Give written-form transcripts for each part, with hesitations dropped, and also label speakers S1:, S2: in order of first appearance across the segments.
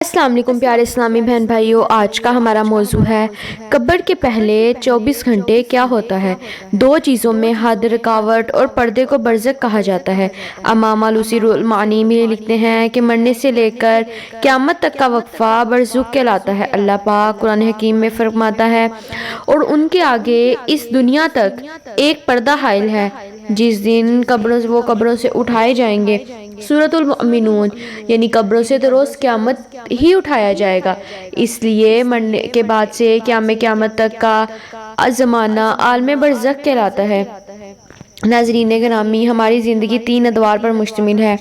S1: السلام علیکم پیارے اسلامی بہن بھائیوں، آج کا ہمارا موضوع ہے قبر کے پہلے 24 گھنٹے کیا ہوتا ہے۔ دو چیزوں میں حد، رکاوٹ اور پردے کو برزخ کہا جاتا ہے۔ امام آلوسی روح المعانی میں لکھتے ہیں کہ مرنے سے لے کر قیامت تک کا وقفہ برزخ کہلاتا ہے۔ اللہ پاک قرآن حکیم میں فرماتا ہے اور ان کے آگے اس دنیا تک ایک پردہ حائل ہے جس دن وہ قبروں سے اٹھائے جائیں گے۔ سورۃ المؤمنون، یعنی قبروں سے تو روز قیامت ہی اٹھایا جائے گا، اس لیے مرنے کے بعد سے قیامت تک کا زمانہ عالم برزخ کہلاتا ہے۔ ناظرین گرامی، ہماری زندگی 3 ادوار پر مشتمل ہے: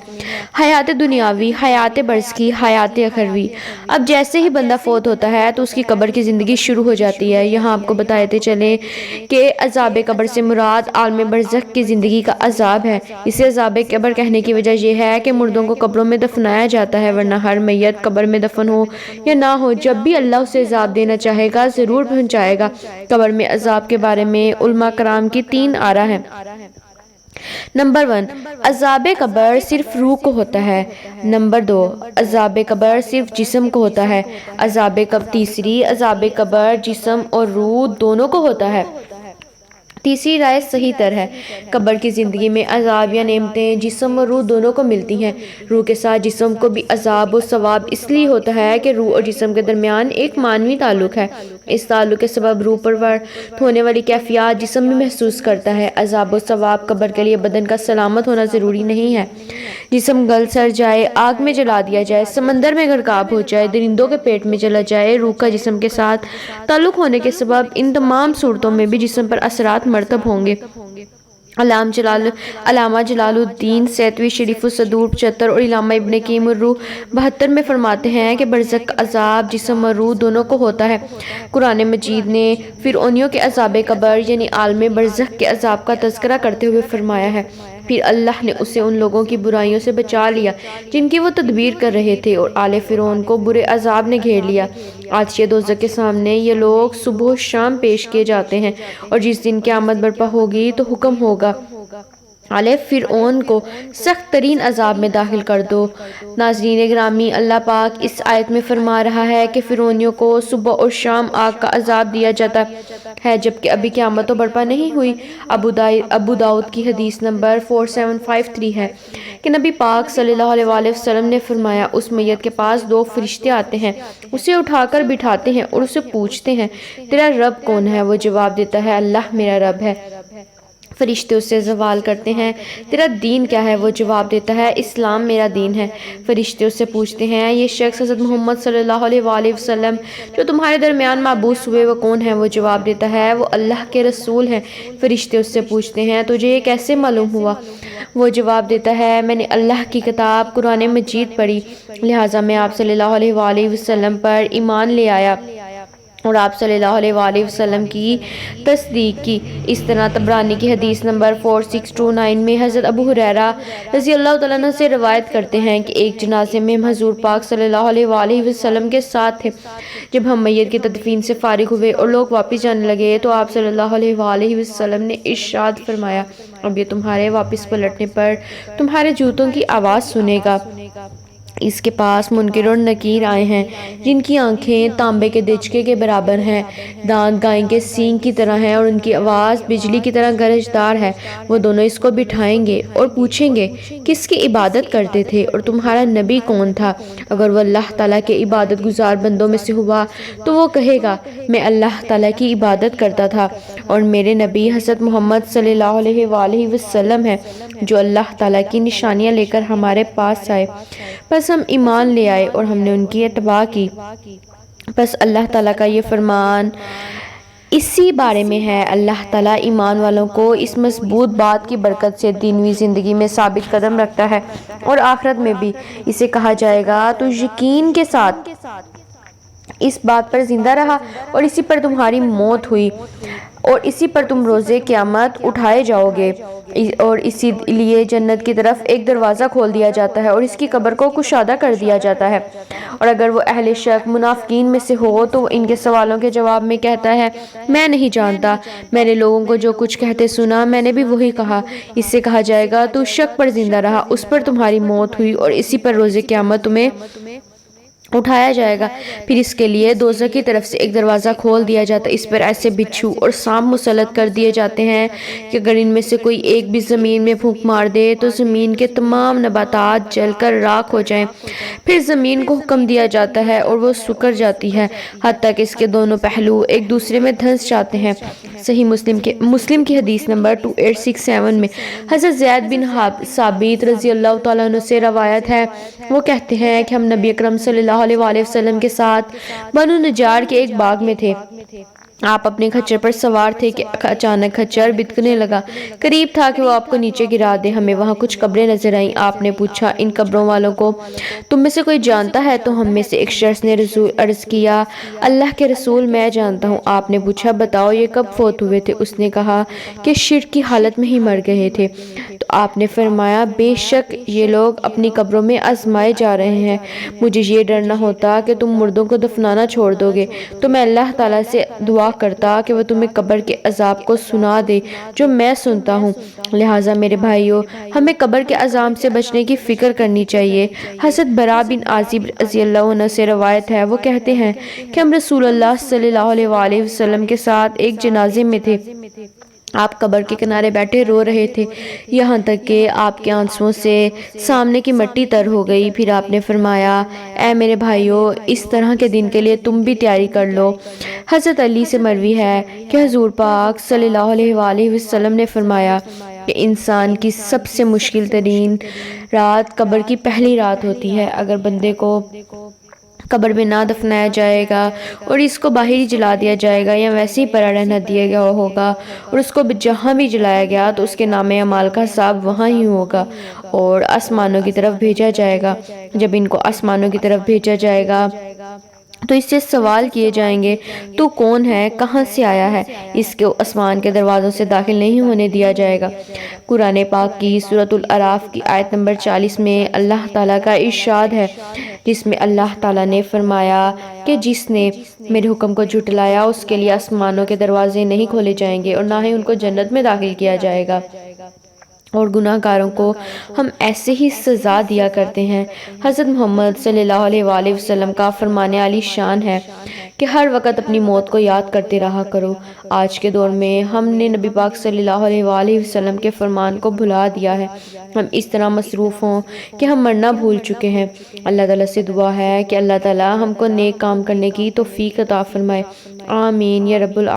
S1: حیات دنیاوی، حیات برزخی، حیات اخروی۔ اب جیسے ہی بندہ فوت ہوتا ہے تو اس کی قبر کی زندگی شروع ہو جاتی ہے۔ یہاں آپ کو بتاتے چلیں کہ عذاب قبر سے مراد عالم برزخ کی زندگی کا عذاب ہے۔ اسے عذاب قبر کہنے کی وجہ یہ ہے کہ مردوں کو قبروں میں دفنایا جاتا ہے، ورنہ ہر میت قبر میں دفن ہو یا نہ ہو، جب بھی اللہ اسے عذاب دینا چاہے گا ضرور پہنچائے گا۔ قبر میں عذاب کے بارے میں علماء کرام کی 3 آراء ہیں۔ نمبر 1، عذاب قبر صرف روح کو ہوتا ہے۔ نمبر 2، عذاب قبر صرف جسم کو ہوتا ہے۔ تیسری، عذاب قبر جسم اور روح دونوں کو ہوتا ہے۔ تیسری رائے صحیح تر ہے۔ قبر کی زندگی میں عذاب یا نعمتیں جسم اور روح دونوں کو ملتی ہیں۔ روح کے ساتھ جسم کو بھی عذاب و ثواب اس لیے ہوتا ہے کہ روح اور جسم کے درمیان ایک معنوی تعلق ہے۔ اس تعلق کے سبب روح پر وارد ہونے والی کیفیات جسم بھی محسوس کرتا ہے۔ عذاب و ثواب قبر کے لیے بدن کا سلامت ہونا ضروری نہیں ہے۔ جسم گل سڑ جائے، آگ میں جلا دیا جائے، سمندر میں غرقاب ہو جائے، درندوں کے پیٹ میں چلا جائے، روح کا جسم کے ساتھ تعلق ہونے کے سبب ان تمام صورتوں میں بھی جسم پر اثرات مرتب ہوں گے۔ علامہ جلال الدین سیتوی شریف الصدور 75 اور علامہ ابن قیم الروح 72 میں فرماتے ہیں کہ برزخ کا عذاب جسم اور روح دونوں کو ہوتا ہے۔ قرآن مجید نے فرعونیوں کے عذاب قبر یعنی عالم برزخ کے عذاب کا تذکرہ کرتے ہوئے فرمایا ہے، پھر اللہ نے اسے ان لوگوں کی برائیوں سے بچا لیا جن کی وہ تدبیر کر رہے تھے، اور آل فرعون کو برے عذاب نے گھیر لیا۔ عرصے دوزخ کے سامنے یہ لوگ صبح و شام پیش کیے جاتے ہیں، اور جس دن قیامت برپا ہوگی تو حکم ہوگا آل فرعون کو سخت ترین عذاب میں داخل کر دو۔ ناظرین گرامی، اللہ پاک اس آیت میں فرما رہا ہے کہ فرعونیوں کو صبح اور شام آگ کا عذاب دیا جاتا ہے جبکہ ابھی قیامت تو برپا نہیں ہوئی۔ ابو داؤد کی حدیث نمبر 4753 ہے کہ نبی پاک صلی اللہ علیہ وآلہ وسلم نے فرمایا، اس میت کے پاس 2 فرشتے آتے ہیں، اسے اٹھا کر بٹھاتے ہیں اور اسے پوچھتے ہیں، تیرا رب کون ہے؟ وہ جواب دیتا ہے، اللہ میرا رب ہے۔ فرشتے اس سے سوال کرتے ہیں، تیرا دین کیا ہے؟ وہ جواب دیتا ہے، اسلام میرا دین ہے۔ فرشتے اس سے پوچھتے ہیں، یہ شخص حضرت محمد صلی اللہ علیہ وآلہ وسلم جو تمہارے درمیان مبعوث ہوئے وہ کون ہے؟ وہ جواب دیتا ہے، وہ اللہ کے رسول ہیں۔ فرشتے اس سے پوچھتے ہیں، تجھے یہ کیسے معلوم ہوا؟ وہ جواب دیتا ہے، میں نے اللہ کی کتاب قرآن مجید پڑھی، لہٰذا میں آپ صلی اللہ علیہ وآلہ وسلم پر ایمان لے آیا اور آپ صلی اللہ علیہ وآلہ وسلم کی تصدیق کی۔ اس طرح طبرانی کی حدیث نمبر 4629 میں حضرت ابو ہریرہ رضی اللہ تعالیٰ عنہ سے روایت کرتے ہیں کہ ایک جنازے میں ہم حضور پاک صلی اللہ علیہ وآلہ وسلم کے ساتھ تھے۔ جب ہم میت کی تدفین سے فارغ ہوئے اور لوگ واپس جانے لگے تو آپ صلی اللہ علیہ وآلہ وسلم نے ارشاد فرمایا، اب یہ تمہارے واپس پلٹنے پر تمہارے جوتوں کی آواز سنے گا۔ اس کے پاس منکر اور نکیر آئے ہیں جن کی آنکھیں تانبے کے دیچکے کے برابر ہیں، دانت گائے کے سینگ کی طرح ہیں اور ان کی آواز بجلی کی طرح گرجدار ہے۔ وہ دونوں اس کو بٹھائیں گے اور پوچھیں گے، کس کی عبادت کرتے تھے اور تمہارا نبی کون تھا؟ اگر وہ اللہ تعالیٰ کے عبادت گزار بندوں میں سے ہوا تو وہ کہے گا، میں اللہ تعالیٰ کی عبادت کرتا تھا اور میرے نبی حضرت محمد صلی اللہ علیہ وآلہ وسلم ہے جو اللہ تعالیٰ کی نشانیاں لے کر ہمارے پاس آئے، بس ہم ایمان لے آئے اور ہم نے ان کی اتباع کی۔ بس اللہ تعالیٰ کا یہ فرمان اسی بارے میں ہے، اللہ تعالیٰ ایمان والوں کو اس مضبوط بات کی برکت سے دنیوی زندگی میں ثابت قدم رکھتا ہے اور آخرت میں بھی اسے کہا جائے گا تو یقین کے ساتھ اس بات پر زندہ رہا اور اسی پر تمہاری موت ہوئی اور اسی پر تم روز قیامت اٹھائے جاؤ گے، اور اسی لیے جنت کی طرف ایک دروازہ کھول دیا جاتا ہے اور اس کی قبر کو کشادہ کر دیا جاتا ہے۔ اور اگر وہ اہل شک منافقین میں سے ہو تو وہ ان کے سوالوں کے جواب میں کہتا ہے، میں نہیں جانتا، میں نے لوگوں کو جو کچھ کہتے سنا میں نے بھی وہی کہا۔ اس سے کہا جائے گا تو شک پر زندہ رہا، اس پر تمہاری موت ہوئی اور اسی پر روز قیامت تمہیں اٹھایا جائے گا، پھر اس کے لیے دوزخ کی طرف سے ایک دروازہ کھول دیا جاتا ہے، اس پر ایسے بچھو اور سانپ مسلط کر دیے جاتے ہیں کہ اگر ان میں سے کوئی ایک بھی زمین میں پھونک مار دے تو زمین کے تمام نباتات جل کر راکھ ہو جائیں۔ پھر زمین کو حکم دیا جاتا ہے اور وہ سکڑ جاتی ہے، حتیٰ کہ اس کے دونوں پہلو ایک دوسرے میں دھنس جاتے ہیں۔ صحیح مسلم کی حدیث نمبر 2867 میں حضرت زید بن ثابت رضی اللہ تعالیٰ عنہ سے روایت ہے، وہ کہتے ہیں کہ ہم نبی اکرم صلی اللہ علیہ وآلہ وسلم کے ساتھ بنو نجار کے ایک باغ میں تھے۔ آپ اپنے کھچر پر سوار تھے کہ اچانک کھچر بتکنے لگا، قریب تھا کہ وہ آپ کو نیچے گرا دے۔ ہمیں وہاں کچھ قبریں نظر آئیں۔ آپ نے پوچھا، ان قبروں والوں کو تم میں سے کوئی جانتا ہے؟ تو ہم میں سے ایک شخص نے عرض کیا، اللہ کے رسول، میں جانتا ہوں۔ آپ نے پوچھا، بتاؤ یہ کب فوت ہوئے تھے؟ اس نے کہا کہ شرک کی حالت میں ہی مر گئے تھے۔ تو آپ نے فرمایا، بے شک یہ لوگ اپنی قبروں میں آزمائے جا رہے ہیں۔ مجھے یہ ڈر نہ ہوتا کہ تم مردوں کو دفنانا چھوڑ دو گے تو میں اللہ تعالیٰ سے دعا کرتا کہ وہ تمہیں قبر کے عذاب کو سنا دے جو میں سنتا ہوں۔ لہٰذا میرے بھائیوں، ہمیں قبر کے عذاب سے بچنے کی فکر کرنی چاہیے۔ حضرت برا بن عازب رضی اللہ عنہ سے روایت ہے، وہ کہتے ہیں کہ ہم رسول اللہ صلی اللہ علیہ وآلہ وسلم کے ساتھ ایک جنازے میں تھے۔ آپ قبر کے کنارے بیٹھے رو رہے تھے، یہاں تک کہ آپ کے آنسوؤں سے سامنے کی مٹی تر ہو گئی۔ پھر آپ نے فرمایا، اے میرے بھائیوں، اس طرح کے دن کے لیے تم بھی تیاری کر لو۔ حضرت علی سے مروی ہے کہ حضور پاک صلی اللہ علیہ وآلہ وسلم نے فرمایا کہ انسان کی سب سے مشکل ترین رات قبر کی پہلی رات ہوتی ہے۔ اگر بندے کو قبر میں نہ دفنایا جائے گا اور اس کو باہر ہی جلا دیا جائے گا یا ویسے ہی پڑا رہنا دیا گیا ہوگا اور اس کو جہاں بھی جلایا گیا تو اس کے نام اعمال کا حساب وہاں ہی ہوگا اور آسمانوں کی طرف بھیجا جائے گا۔ جب ان کو آسمانوں کی طرف بھیجا جائے گا تو اس سے سوال کیے جائیں گے، تو کون ہے، کہاں سے آیا ہے؟ اس کو آسمان کے دروازوں سے داخل نہیں ہونے دیا جائے گا۔ قرآن پاک کی سورۃ الاعراف کی آیت نمبر 40 میں اللہ تعالیٰ کا ارشاد ہے، جس میں اللہ تعالیٰ نے فرمایا کہ جس نے میرے حکم کو جھٹلایا اس کے لیے آسمانوں کے دروازے نہیں کھولے جائیں گے اور نہ ہی ان کو جنت میں داخل کیا جائے گا، اور گناہ گاروں کو ہم ایسے ہی سزا دیا کرتے ہیں۔ حضرت محمد صلی اللہ علیہ وآلہ وسلم کا فرمان عالی شان ہے کہ ہر وقت اپنی موت کو یاد کرتے رہا کرو۔ آج کے دور میں ہم نے نبی پاک صلی اللہ علیہ وآلہ وسلم کے فرمان کو بھلا دیا ہے۔ ہم اس طرح مصروف ہوں کہ ہم مرنا بھول چکے ہیں۔ اللہ تعالیٰ سے دعا ہے کہ اللہ تعالیٰ ہم کو نیک کام کرنے کی توفیق عطا فرمائے۔ آمین یا رب العالمین۔